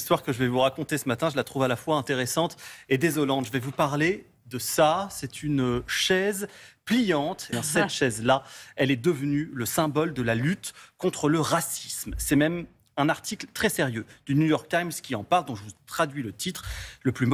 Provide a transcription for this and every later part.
L'histoire que je vais vous raconter ce matin, je la trouve à la fois intéressante et désolante. Je vais vous parler de ça. C'est une chaise pliante. Et cette chaise-là, elle est devenue le symbole de la lutte contre le racisme. C'est même un article très sérieux du New York Times qui en parle, dont je vous traduis le titre. La plus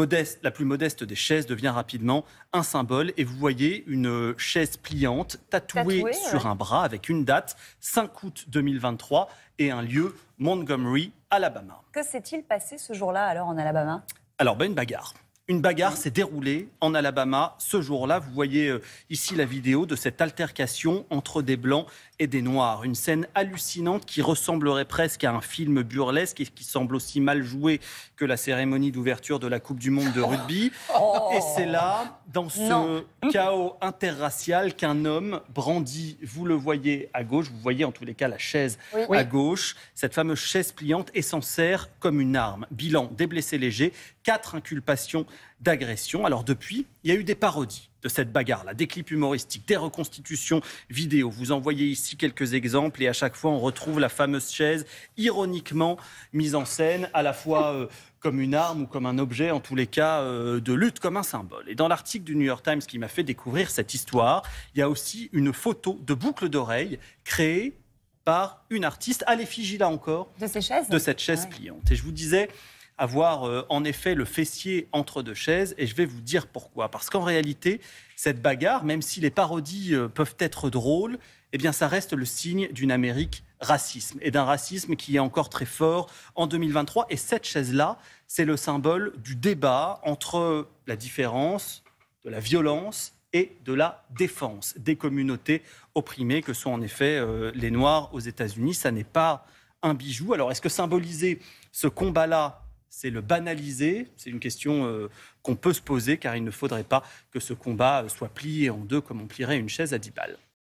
modeste des chaises devient rapidement un symbole. Et vous voyez une chaise pliante tatouée sur un bras avec une date, 5 août 2023, et un lieu, Montgomery, Alabama. Que s'est-il passé ce jour-là alors en Alabama? Alors, une bagarre. Une bagarre s'est déroulée en Alabama ce jour-là. Vous voyez ici la vidéo de cette altercation entre des Blancs et des Noirs. Une scène hallucinante qui ressemblerait presque à un film burlesque et qui semble aussi mal joué que la cérémonie d'ouverture de la Coupe du Monde de rugby. Et c'est là, dans ce chaos interracial, qu'un homme brandit, vous le voyez à gauche, vous voyez en tous les cas la chaise à gauche, cette fameuse chaise pliante, et s'en sert comme une arme. Bilan, des blessés légers, 4 inculpations d'agression. Alors depuis, il y a eu des parodies de cette bagarre-là, des clips humoristiques, des reconstitutions vidéo. Vous en voyez ici quelques exemples et à chaque fois on retrouve la fameuse chaise ironiquement mise en scène, à la fois comme une arme ou comme un objet, en tous les cas de lutte, comme un symbole. Et dans l'article du New York Times qui m'a fait découvrir cette histoire, il y a aussi une photo de boucle d'oreille créée par une artiste à l'effigie, là encore, de cette chaise pliante. Et je vous disais avoir en effet le fessier entre deux chaises, et je vais vous dire pourquoi. Parce qu'en réalité, cette bagarre, même si les parodies peuvent être drôles, eh bien ça reste le signe d'une Amérique racisme, et d'un racisme qui est encore très fort en 2023. Et cette chaise-là, c'est le symbole du débat entre la différence, de la violence et de la défense des communautés opprimées que sont en effet les Noirs aux États-Unis. Ça n'est pas un bijou. Alors est-ce que symboliser ce combat-là, c'est le banaliser? C'est une question qu'on peut se poser, car il ne faudrait pas que ce combat soit plié en deux comme on plierait une chaise à 10 balles.